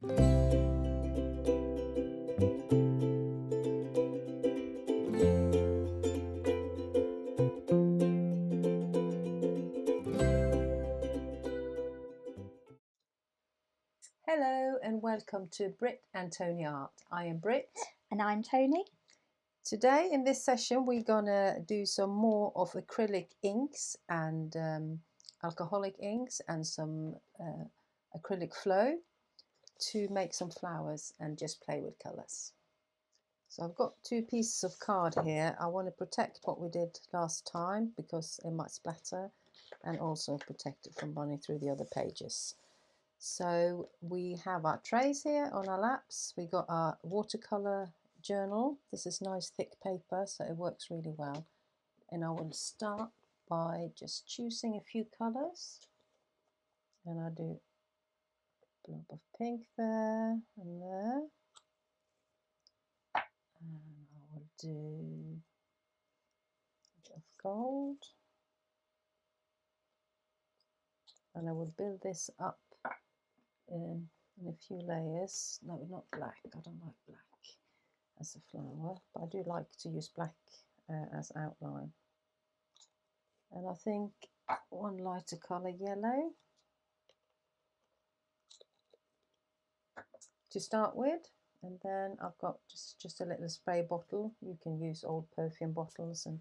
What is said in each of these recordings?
Hello and welcome to Britt and Toni Art. I am Britt. And I'm Toni. Today in this session we're gonna do some more of acrylic inks and alcoholic inks and some acrylic flow to make some flowers and just play with colours. So I've got two pieces of card here. I want to protect what we did last time because it might splatter, and also protect it from running through the other pages. So we have our trays here on our laps. We got our watercolour journal. This is nice thick paper, so it works really well. And I will start by just choosing a few colours. And I'll do a blob of pink there and there. And I will do a bit of gold. And I will build this up in a few layers. No, not black. I don't like black as a flower, but I do like to use black as outline. And I think one lighter colour yellow to start with, and then I've got just a little spray bottle. You can use old perfume bottles and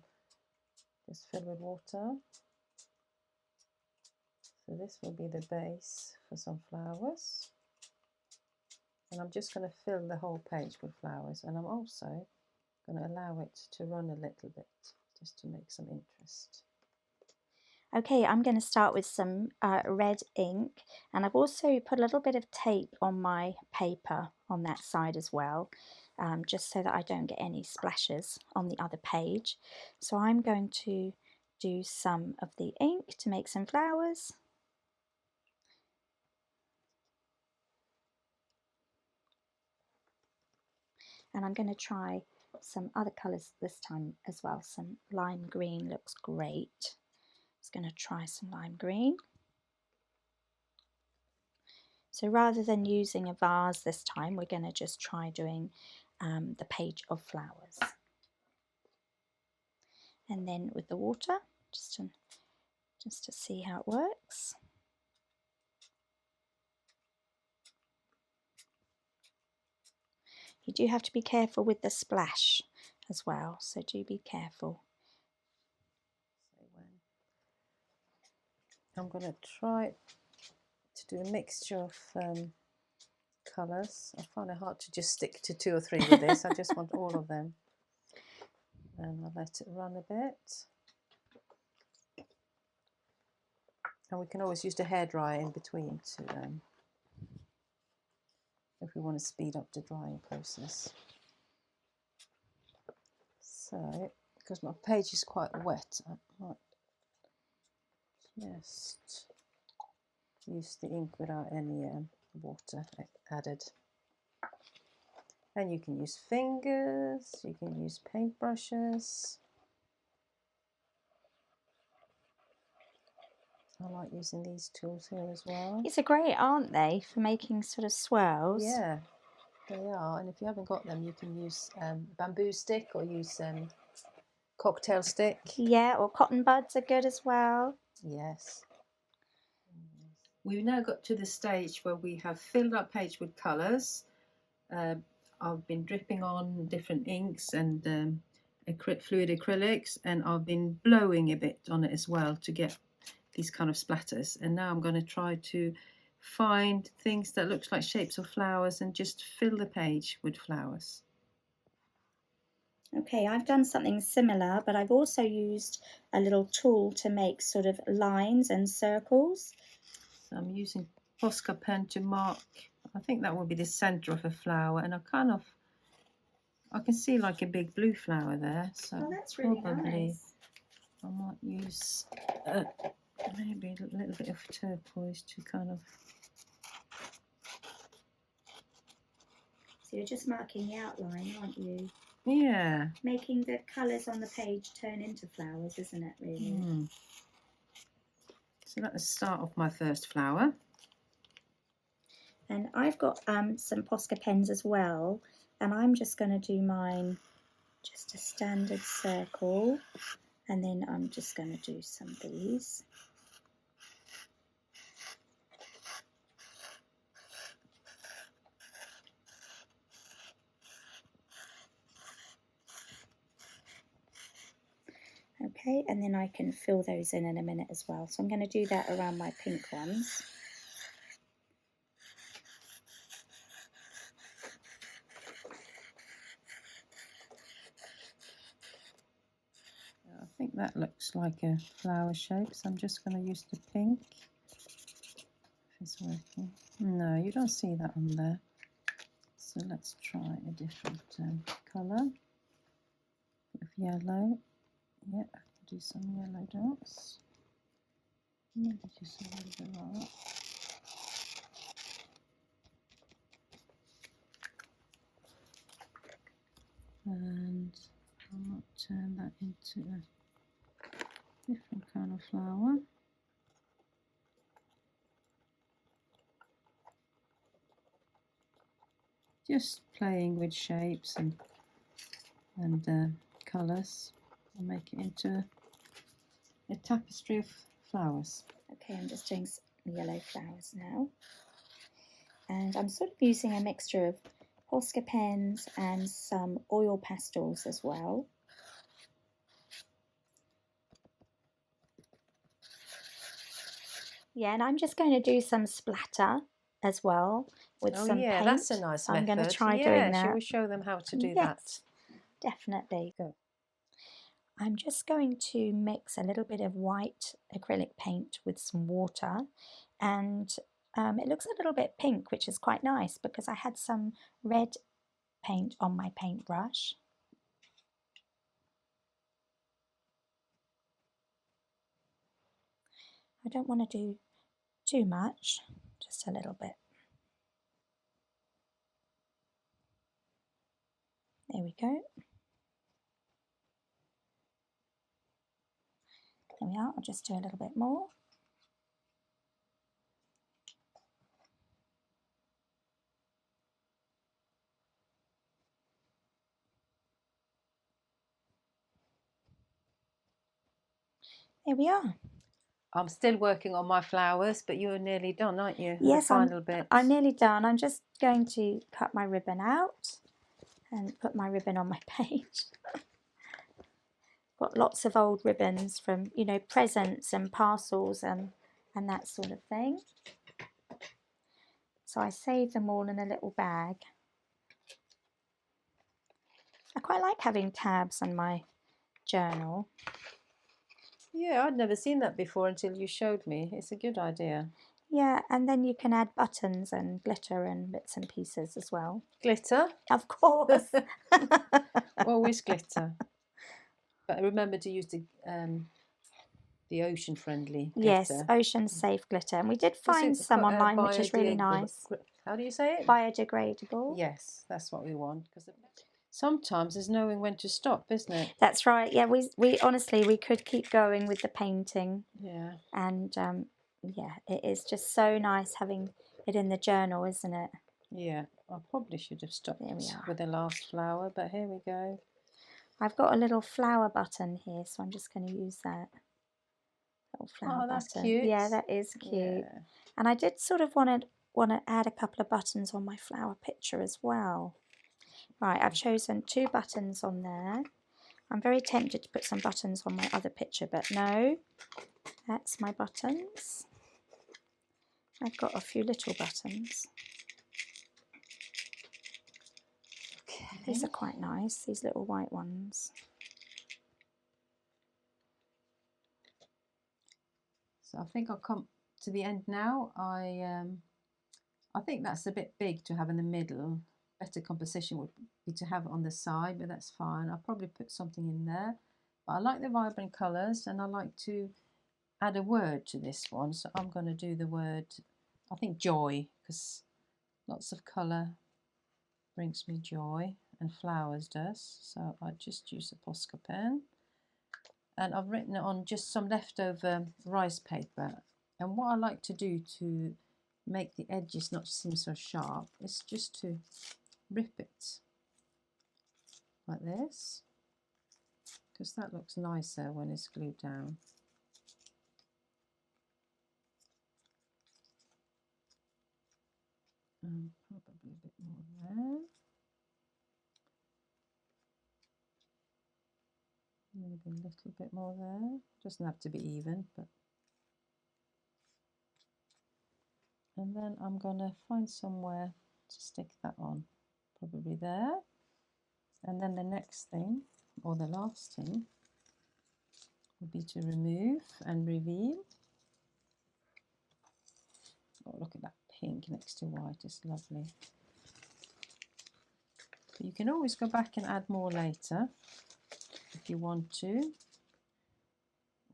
just fill with water. So this will be the base for some flowers. And I'm just going to fill the whole page with flowers, and I'm also going to allow it to run a little bit just to make some interest. Okay, I'm going to start with some red ink, and I've also put a little bit of tape on my paper on that side as well, just so that I don't get any splashes on the other page. So I'm going to do some of the ink to make some flowers. And I'm going to try some other colours this time as well. Some lime green looks great. Just going to try some lime green. So rather than using a vase this time, we're going to just try doing the page of flowers. And then with the water, just to see how it works. You do have to be careful with the splash as well, so do be careful. I'm going to try to do a mixture of colours. I find it hard to just stick to 2 or 3 with this. I just want all of them. And I'll let it run a bit. And we can always use the hairdryer in between to if we want to speed up the drying process. So, because my page is quite wet, I might just use the ink without any water added. And you can use fingers, you can use paintbrushes. I like using these tools here as well. These are great, aren't they, for making sort of swirls? Yeah, they are. And if you haven't got them, you can use bamboo stick or use cocktail stick. Yeah, or cotton buds are good as well. Yes. We've now got to the stage where we have filled our page with colours. I've been dripping on different inks and fluid acrylics, and I've been blowing a bit on it as well to get these kind of splatters. And now I'm going to try to find things that looks like shapes of flowers and just fill the page with flowers. Okay, I've done something similar, but I've also used a little tool to make sort of lines and circles. So I'm using Posca pen to mark, I think that will be the centre of a flower, and I can see like a big blue flower there, so that's really probably nice. I might use maybe a little bit of turquoise to kind of... So you're just marking the outline, aren't you? Yeah. Making the colours on the page turn into flowers, isn't it, really? So that's the start of my first flower. And I've got some Posca pens as well, and I'm just going to do mine just a standard circle, and then I'm just going to do some of these. Okay, and then I can fill those in a minute as well. So I'm going to do that around my pink ones. I think that looks like a flower shape, so I'm just going to use the pink. If it's working. No, you don't see that on there. So let's try a different colour. With yellow. Yeah, I can do some yellow dots. Maybe just a little bit like that. And I might turn that into a different kind of flower. Just playing with shapes and colours and make it into a tapestry of flowers. Okay, I'm just doing some yellow flowers now. And I'm sort of using a mixture of Posca pens and some oil pastels as well. Yeah, and I'm just going to do some splatter as well with some yeah, paint. that's a nice so method. I'm going to try doing that. Shall we show them how to do that? Definitely. Go. I'm just going to mix a little bit of white acrylic paint with some water, and it looks a little bit pink, which is quite nice because I had some red paint on my paintbrush. I don't want to do too much, just a little bit. There we go. There we are, I'll just do a little bit more. There we are. I'm still working on my flowers, but you're nearly done, aren't you? Yes, the final bit. I'm nearly done. I'm just going to cut my ribbon out and put my ribbon on my page. Got lots of old ribbons from, you know, presents and parcels and that sort of thing. So I saved them all in a little bag. I quite like having tabs on my journal. Yeah, I'd never seen that before until you showed me. It's a good idea. Yeah, and then you can add buttons and glitter and bits and pieces as well. Glitter? Of course. Always glitter. But remember to use the ocean-friendly glitter. Yes, ocean safe glitter. And we did find some online, which is really nice. How do you say it? Biodegradable. Yes, that's what we want. Because sometimes there's knowing when to stop, isn't it? That's right. Yeah, we honestly, we could keep going with the painting. Yeah. And yeah, it is just so nice having it in the journal, isn't it? Yeah, I probably should have stopped with the last flower, but here we go. I've got a little flower button here, so I'm just going to use that little flower button. That's cute. Yeah, that is cute. Yeah. And I did sort of want to add a couple of buttons on my flower picture as well. Right, I've chosen 2 buttons on there. I'm very tempted to put some buttons on my other picture, but no, that's my buttons. I've got a few little buttons. Okay. These are quite nice, these little white ones. So I think I'll come to the end now. I think that's a bit big to have in the middle. Better composition would be to have it on the side, but that's fine. I'll probably put something in there. But I like the vibrant colours, and I like to add a word to this one. So I'm going to do the word, I think joy, because lots of colour brings me joy, and flowers does. So I just use a Posca pen. And I've written it on just some leftover rice paper. And what I like to do to make the edges not seem so sharp is just to rip it like this, because that looks nicer when it's glued down. And probably a bit more there. Maybe a little bit more there. Doesn't have to be even, but. And then I'm going to find somewhere to stick that on, probably there. And then the next thing, or the last thing, would be to remove and reveal. Oh, look at that pink next to white, it's lovely. But you can always go back and add more later if you want to.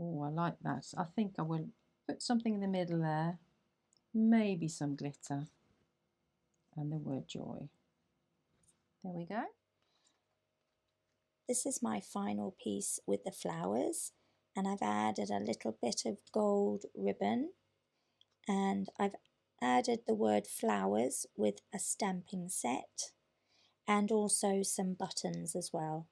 Oh, I like that. I think I will put something in the middle there, maybe some glitter, and the word joy. There we go. This is my final piece with the flowers, and I've added a little bit of gold ribbon, and I've added the word flowers with a stamping set, and also some buttons as well.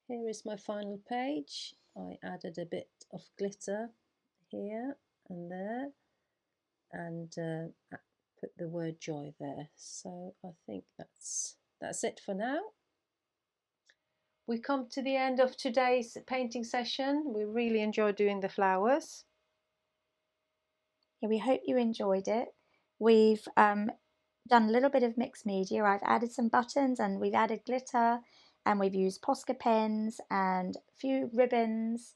Here is my final page. I added a bit of glitter here and there, and put the word joy there. So I think that's it for now. We come to the end of today's painting session. We really enjoyed doing the flowers. Yeah, we hope you enjoyed it. We've done a little bit of mixed media. I've added some buttons and we've added glitter, and we've used Posca pens and a few ribbons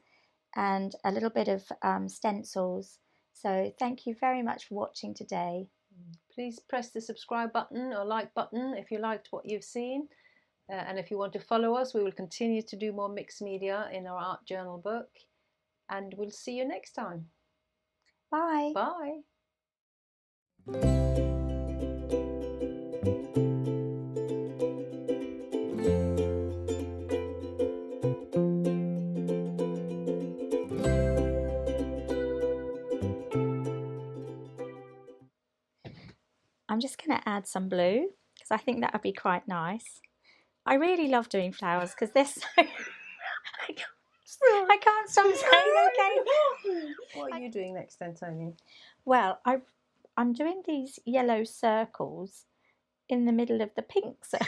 and a little bit of stencils. So thank you very much for watching today. Please press the subscribe button or like button if you liked what you've seen. And if you want to follow us, we will continue to do more mixed media in our art journal book. And we'll see you next time. Bye. Bye. I'm just going to add some blue because I think that would be quite nice. I really love doing flowers because they're so... I can't stop saying okay. What are you doing next then, Toni? Well, I'm doing these yellow circles in the middle of the pink circle.